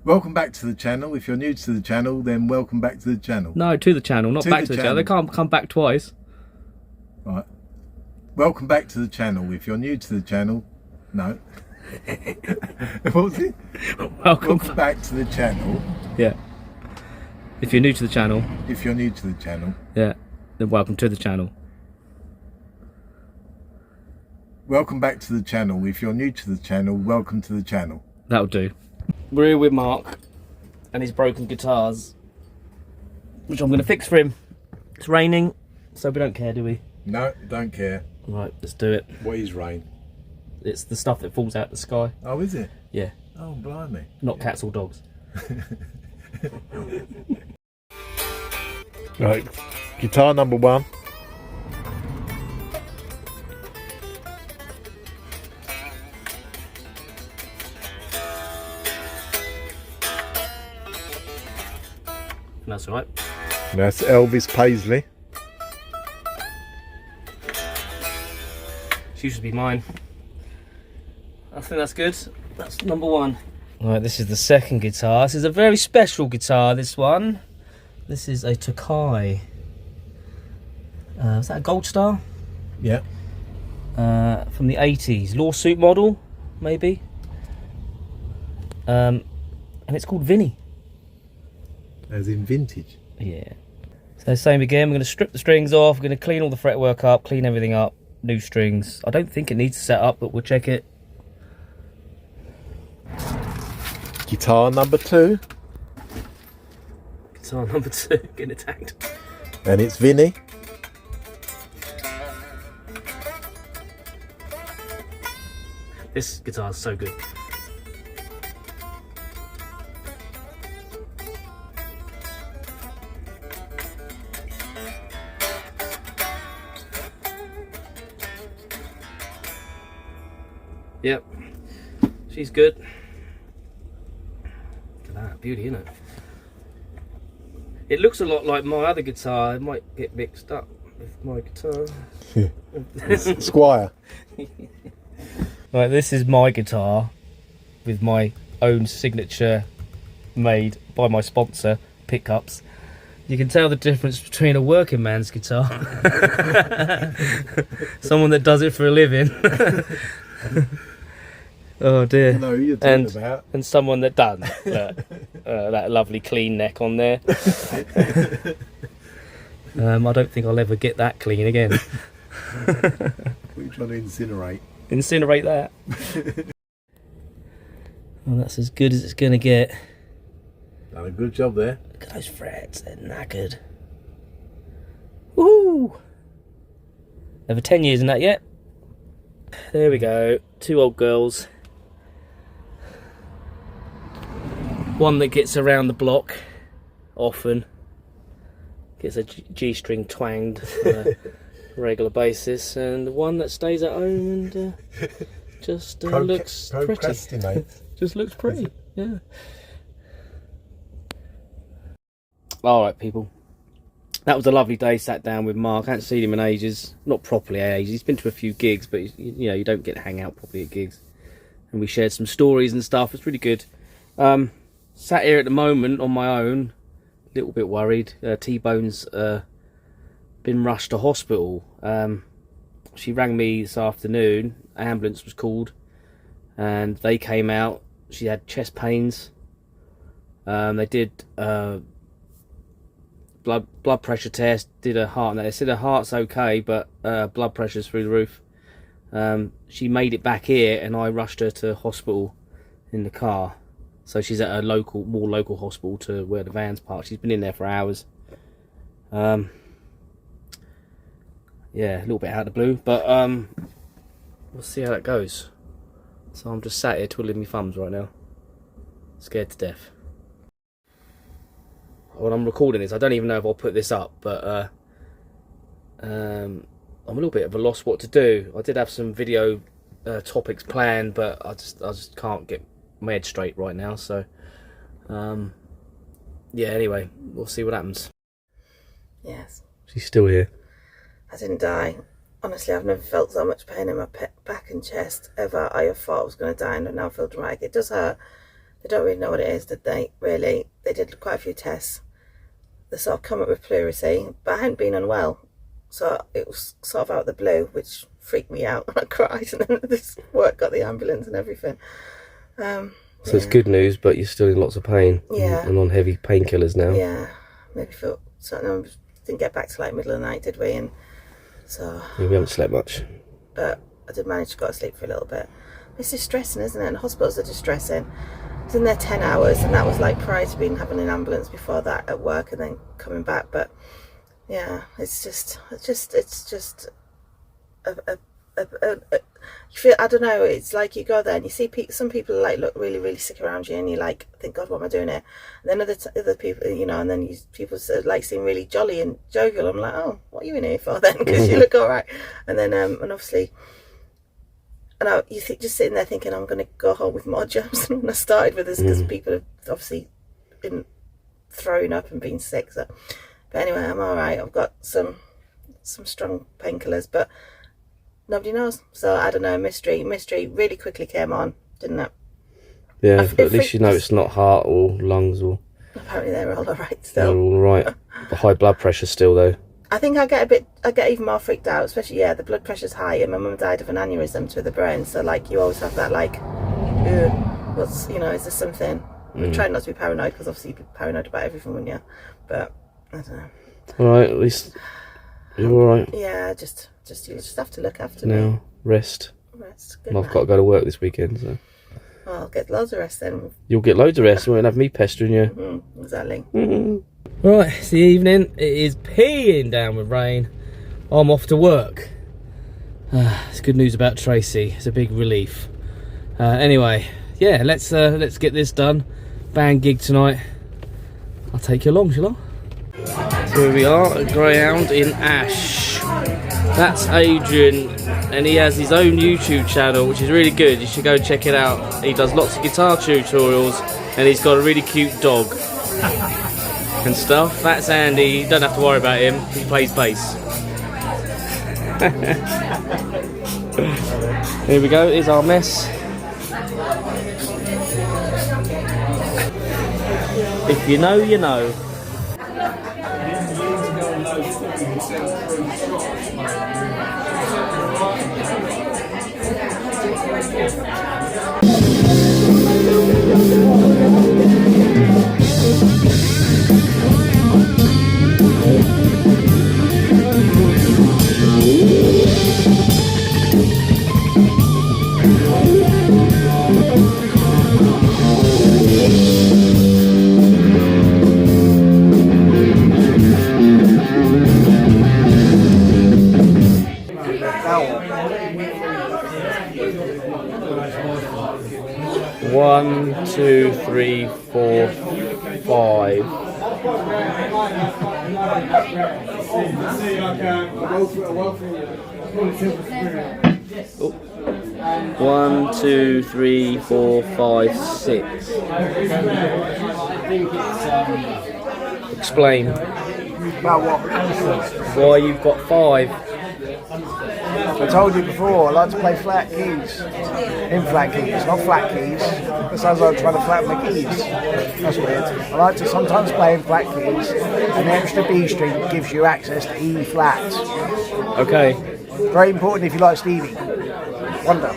Welcome back to the channel. If you're new to the channel, then welcome back to the channel. No, to the channel, not back to the channel. They can't come back twice. Right. Welcome back to the channel. If you're new to the channel, no. What was it? Welcome back to the channel. Yeah. If you're new to the channel. If you're new to the channel. Yeah. Then welcome to the channel. Welcome back to the channel. If you're new to the channel, welcome to the channel. That'll do. We're here with Mark and his broken guitars, which I'm going to fix for him. It's raining, so we don't care, do we? No, don't care. Right, let's do it. What is rain? It's the stuff that falls out the sky. Oh, is it? Yeah. Oh, blimey. Not cats or dogs. Right, guitar number 1. That's all right. That's Elvis Paisley. She used to be mine. I think that's good. That's number 1. Right, this is the second guitar. This is a very special guitar, this one. This is a Tokai. Is that a Gold Star? Yeah. From the 80s. Lawsuit model, maybe. And it's called Vinny. As in vintage. Yeah. So same again, we're going to strip the strings off, we're going to clean all the fretwork up, clean everything up, new strings. I don't think it needs to set up, but we'll check it. Guitar number 2. Guitar number 2, getting attacked. And it's Vinny. This guitar is so good. Yep, she's good. Look at that, beauty, isn't it? It looks a lot like my other guitar. It might get mixed up with my guitar. Squire. Right, this is my guitar with my own signature made by my sponsor, Pickups. You can tell the difference between a working man's guitar. Someone that does it for a living. Oh dear. No, you're talking about. And someone that done that lovely clean neck on there. I don't think I'll ever get that clean again. What are you trying to incinerate? Incinerate that. Well, that's as good as it's gonna get. Done a good job there. Look at those frets, they're knackered. Woo! Over 10 years in that yet. There we go, 2 old girls. One that gets around the block often, gets a G-string twanged on a regular basis, and one that stays at home and just looks pretty. Just looks pretty, yeah. Alright people, that was a lovely day, sat down with Mark. I hadn't seen him in ages, not properly ages, he's been to a few gigs, but you know, you don't get to hang out properly at gigs. And we shared some stories and stuff, it's really good. Sat here at the moment on my own, a little bit worried. T-Bone's been rushed to hospital. She rang me this afternoon, ambulance was called, and they came out. She had chest pains. They did blood pressure test, did her heart, and they said her heart's okay, but blood pressure's through the roof. She made it back here, and I rushed her to hospital in the car. So she's at a more local hospital to where the van's parked. She's been in there for hours. Yeah, a little bit out of the blue, but we'll see how that goes. So I'm just sat here twiddling my thumbs right now, scared to death. When I'm recording this, I don't even know if I'll put this up, but I'm a little bit of a loss what to do. I did have some video topics planned, but I just can't get my head straight right now. So yeah, anyway, we'll see what happens. Yes. She's still here. I didn't die. Honestly, I've never felt so much pain in my back and chest ever. I thought I was going to die, and I now feel dramatic. It does hurt. They don't really know what it is, did they? Really, they did quite a few tests. They sort of come up with pleurisy, but I hadn't been unwell, so it was sort of out of the blue, which freaked me out, and I cried. And then this work got the ambulance and everything. So it's good news, but you're still in lots of pain. Yeah. And on heavy painkillers now. Yeah, maybe feel so. Didn't get back to like middle of the night, did we? And so Yeah, we haven't slept much. But I did manage to go to sleep for a little bit. It's distressing, isn't it? And hospitals are distressing. I was in there 10 hours, and that was like prior to having an ambulance before that at work, and then coming back. But yeah, it's just you feel, I don't know, it's like you go there and you see some people like look really, really sick around you, and you like think, God, what am I doing here? And then other people, you know, and then people like seem really jolly and jovial. I'm like, oh, what are you in here for then? Because you look all right. And then and obviously, and you think, just sitting there thinking, I'm going to go home with more germs than when I started with this, because people have obviously been throwing up and being sick. So, but anyway, I'm all right. I've got some strong painkillers, but nobody knows. So I don't know. Mystery really quickly came on, didn't it? Yeah, but at least you know it's not heart or lungs or. Apparently they're all right still. They're all right. The high blood pressure still though. I think I get even more freaked out, especially the blood pressure's high, and my mum died of an aneurysm to the brain. So like you always have that like, what's, you know, is this something? I'm trying not to be paranoid, because obviously you'd be paranoid about everything, wouldn't you? But I don't know. All right, at least you're all right. Yeah, just you just have to look after now. me. Rest. Good I've got to go to work this weekend, so. Well, I'll get loads of rest then. You'll get loads of rest. You won't have me pestering you. Exactly. Right, it's the evening. It is peeing down with rain. I'm off to work. It's good news about Tracy. It's a big relief. Anyway, yeah, let's get this done. Band gig tonight. I'll take you along, shall I? So here we are at Greyhound in Ash. That's Adrian, and he has his own YouTube channel, which is really good. You should go check it out. He does lots of guitar tutorials, and he's got a really cute dog and stuff. That's Andy. You don't have to worry about him. He plays bass. Here we go. Here's our mess. If you know, you know. One, two, three, four, five. Oh. 1, 2, 3, 4, 5, 6. Explain. About what? Why you've got 5. I told you before, I like to play flat keys. In flat keys, not flat keys. It sounds like I'm trying to flatten my keys. That's weird. I like to sometimes play in flat keys, and the extra B string gives you access to E flat. Okay. Very important if you like Stevie Wonder.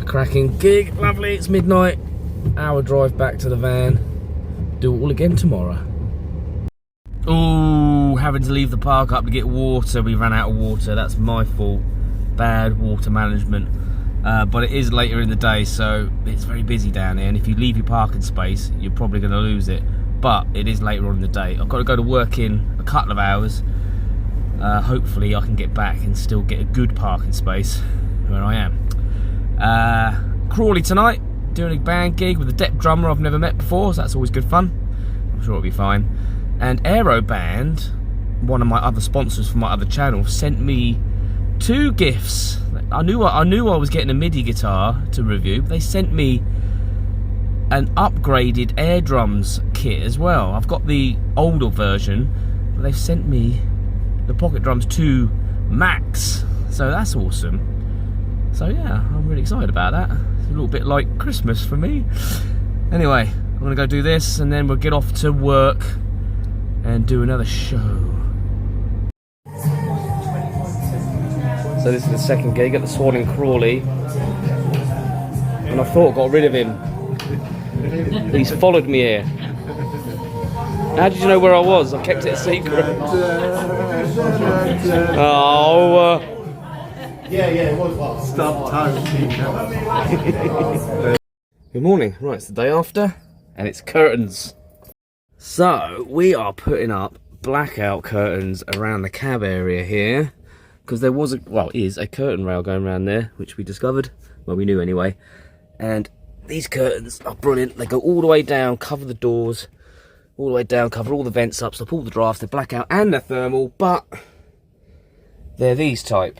Cracking gig, lovely. It's midnight, hour drive back to the van. Do it all again tomorrow. Oh, having to leave the park up to get water. We ran out of water. That's my fault. Bad water management. But it is later in the day, so it's very busy down here. And if you leave your parking space, you're probably going to lose it. But it is later on in the day. I've got to go to work in a couple of hours. Hopefully I can get back and still get a good parking space where I am. Crawley tonight, doing a band gig with a Depp drummer I've never met before, so that's always good fun. I'm sure it'll be fine. And Aero Band, one of my other sponsors for my other channel, sent me 2 gifts. I knew I was getting a MIDI guitar to review, but they sent me an upgraded air drums kit as well. I've got the older version, but they've sent me the Pocket Drums 2 Max, so that's awesome. So yeah, I'm really excited about that. It's a little bit like Christmas for me. Anyway, I'm gonna go do this and then we'll get off to work and do another show. So this is the second gig at the Swan in Crawley, and I thought I got rid of him. He's followed me here. How did you know where I was? I kept it a secret. Oh. Yeah, it was. Stop time. Good morning. Right, it's the day after, and it's curtains. So we are putting up blackout curtains around the cab area here, because there was is a curtain rail going around there, which we discovered. Well, we knew anyway. And these curtains are brilliant. They go all the way down, cover the doors, all the way down, cover all the vents up, stop all the drafts, they're blackout and they're thermal, but they're these type.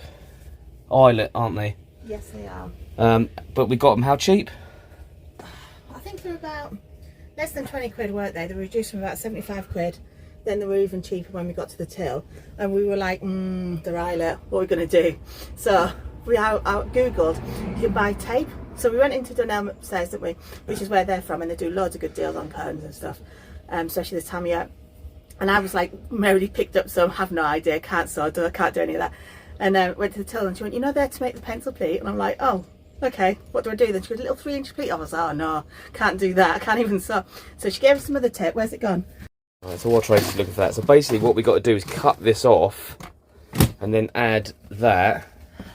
Eyelet, aren't they? Yes, they are. But we got them how cheap? I think they're about less than 20 quid, weren't they? They were reduced from about 75 quid. Then they were even cheaper when we got to the till. And we were like, they're eyelet, what are we going to do? So we Googled, you can buy tape. So we went into Dunelm upstairs, didn't we? Which is where they're from, and they do loads of good deals on curtains and stuff. Especially this time of year. And I was like, merrily picked up some, have no idea, can't sew, can't do any of that. And went to the till and she went, you know, there to make the pencil pleat? And I'm like, oh, okay, what do I do then? She goes, a little 3-inch pleat. I was like, oh no, can't do that, I can't even sew. So she gave us some of the tape. Where's it gone? Right, so while Tracy's looking for that, so basically what we got to do is cut this off and then add that.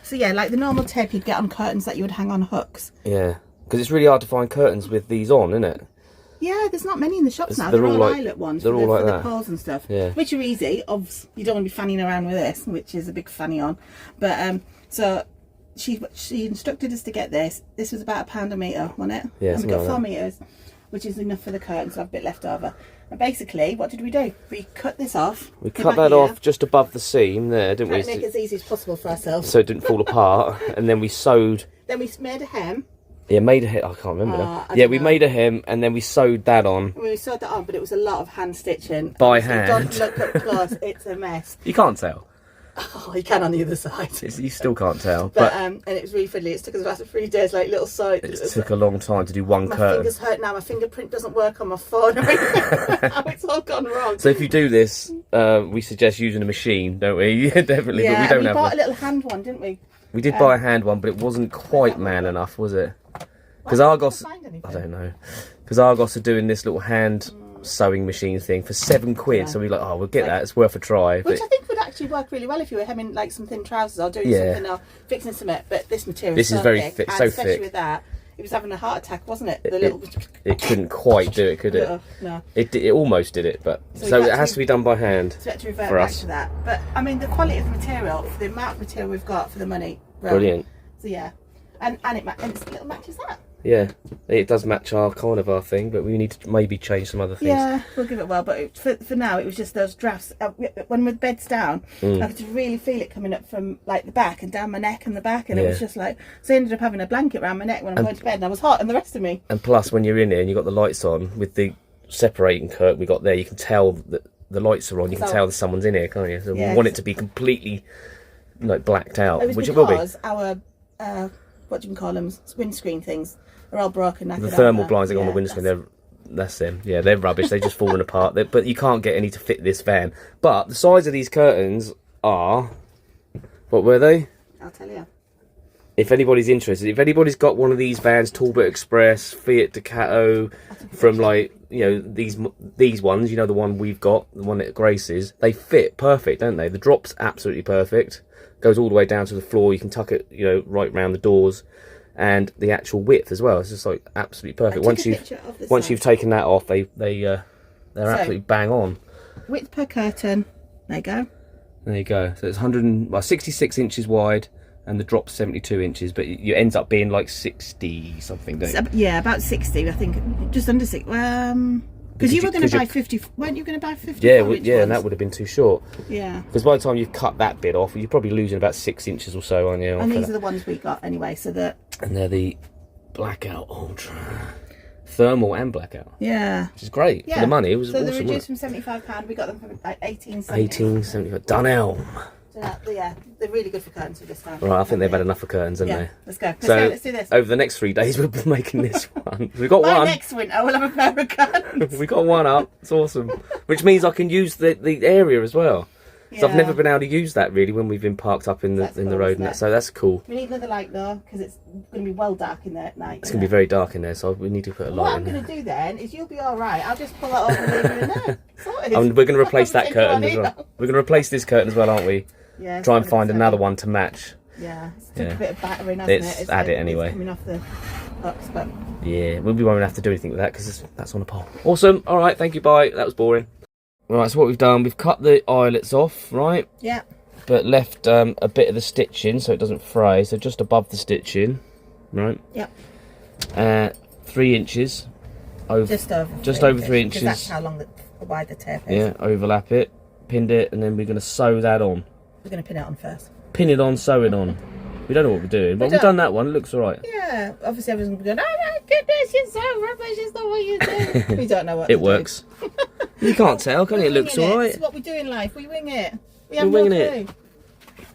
So yeah, like the normal tape you'd get on curtains that you would hang on hooks. Yeah, because it's really hard to find curtains with these on, isn't it? Yeah, there's not many in the shops now. They're all like, eyelet ones. They're all like for that. the poles and stuff. Yeah. Which are easy. Obviously, you don't want to be fanning around with this, which is a big fanny on. But so she instructed us to get this. This was about £1 a metre, wasn't it? Yeah. And we got 4 metres, which is enough for the curtain, so I've a bit left over. And basically, what did we do? We cut this off. We cut that off just above the seam there, didn't we? To make it as easy as possible for ourselves. So it didn't fall apart. And then we sewed. Then we made a hem. Yeah, made a hem. I can't remember now. Yeah, we made a hem and then we sewed that on. We sewed that on, but it was a lot of hand stitching. By so hand. Don't look up close, it's a mess. You can't tell. Oh, you can on the other side. You still can't tell. But and it was really fiddly. It took us about 3 days, like little sewing. It took a long time to do one curtain. My fingers hurt now. My fingerprint doesn't work on my phone. It's all gone wrong. So if you do this, we suggest using a machine, don't we? Yeah, definitely. Yeah, but we don't have bought a little hand one, didn't we? We did buy a hand one, but it wasn't quite man enough, was it? Because Argos, I don't know, because Argos are doing this little hand sewing machine thing for £7. Yeah. So we're like, oh, we'll get that. It's worth a try. Which I think would actually work really well if you were hemming like some thin trousers or doing something or fixing something. But this material, this is very thick, so especially thick. with that, it was having a heart attack, wasn't it? It couldn't quite do it, could it? No. It almost did it, but so it has to be done by hand. So we had to revert back to that. But I mean, the quality of the material, for the amount of material we've got for the money, brilliant. So yeah, and it's a little matches that. Yeah, it does match our carnival thing, but we need to maybe change some other things. Yeah, we'll give it a whirl, but for now it was just those drafts. When with beds down, I could really feel it coming up from like the back and down my neck and the back, and it was just like, so I ended up having a blanket around my neck when I'm going to bed, and I was hot, and the rest of me. And plus, when you're in here and you've got the lights on, with the separating curtain we got there, you can tell that the lights are on, you can tell that someone's in here, can't you? So we want it to be completely like blacked out, which it will be. Our what do you call them, windscreen things, they're all broken. The thermal blinds that go on the windscreen, that's them. Yeah, they're rubbish. They're just falling apart. But you can't get any to fit this van. But the size of these curtains are, what were they? I'll tell you. if anybody's interested, if anybody's got one of these vans, Talbot Express, Fiat Ducato, from like, you know, these ones, you know, the one we've got, the one at Grace's, they fit perfect, don't they? The drop's absolutely perfect, goes all the way down to the floor. You can tuck it, you know, right round the doors, and the actual width as well. It's just like absolutely perfect. Once you've taken that off, they're absolutely bang on. Width per curtain. There you go. There you go. So it's 66 inches wide. And the drop's 72 inches, but it ends up being like 60 something, don't you? Yeah, about 60, I think. Just under 60. Because you were going to buy 50, weren't you going to buy 50? Yeah, and that would have been too short. Yeah. Because by the time you've cut that bit off, you're probably losing about 6 inches or so, aren't you? And these are the ones we got anyway, so that. And they're the Blackout Ultra. Thermal and blackout. Yeah. Which is great. Yeah. For the money, it was awesome. So they reduced from £75, we got them for like $18.75. $18.75. Dunelm. So yeah, they're really good for curtains for this time. Right, I think they've had enough of curtains, haven't they? Let's go. Let's do this. Over the next 3 days, we'll be making this one. We've got one. Next winter, we'll have a pair of curtains. We got one up. It's awesome. Which means I can use the area as well. So I've never been able to use that really when we've been parked up in the road and that. So that's cool. We need another light though, because it's going to be well dark in there at night. It's going to be very dark in there, so we need to put a light in there. What I'm going to do then is you'll be all right. I'll just pull that off and leave you in there. Sorted. And we're going to replace that curtain as well. We're going to replace this curtain as well, aren't we? Yeah. Try and find another one to match. Yeah. It's took a bit of battering, hasn't it? Let's add it anyway. It's coming off the hooks, but yeah, we won't have to do anything with that because that's on a pole. Awesome. All right. Thank you. Bye. That was boring. Right, so what we've done, we've cut the eyelets off, right? Yeah. But left a bit of the stitching so it doesn't fray, so just above the stitching, right? Yep. 3 inches. Just over 3 inches. That's how long wide the tape is. Yeah, overlap it, pinned it, and then we're going to sew that on. We're going to pin it on first. Pin it on, sew it on. We don't know what we're doing, but we've done that one, it looks alright. Yeah, obviously everyone's going to be going, oh my goodness, you're so rubbish, it's not what you do. We don't know what it works. You can't tell, can you? It looks alright. It's what we do in life, we wing it. We're winging it.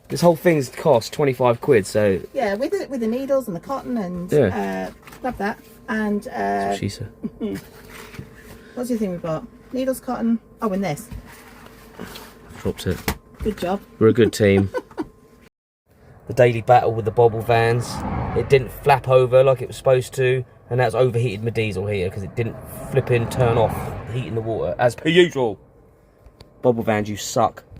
This whole thing's cost 25 quid, so... Yeah, with the needles and the cotton and... grab that. And... That's what she said. What's the other thing we bought? Needles, cotton... Oh, and this. Dropped it. Good job. We're a good team. The daily battle with the bobble vans. It didn't flap over like it was supposed to, and that's overheated my diesel here because it didn't flip in, turn off, heat in the water, as per usual. Bobble vans, you suck.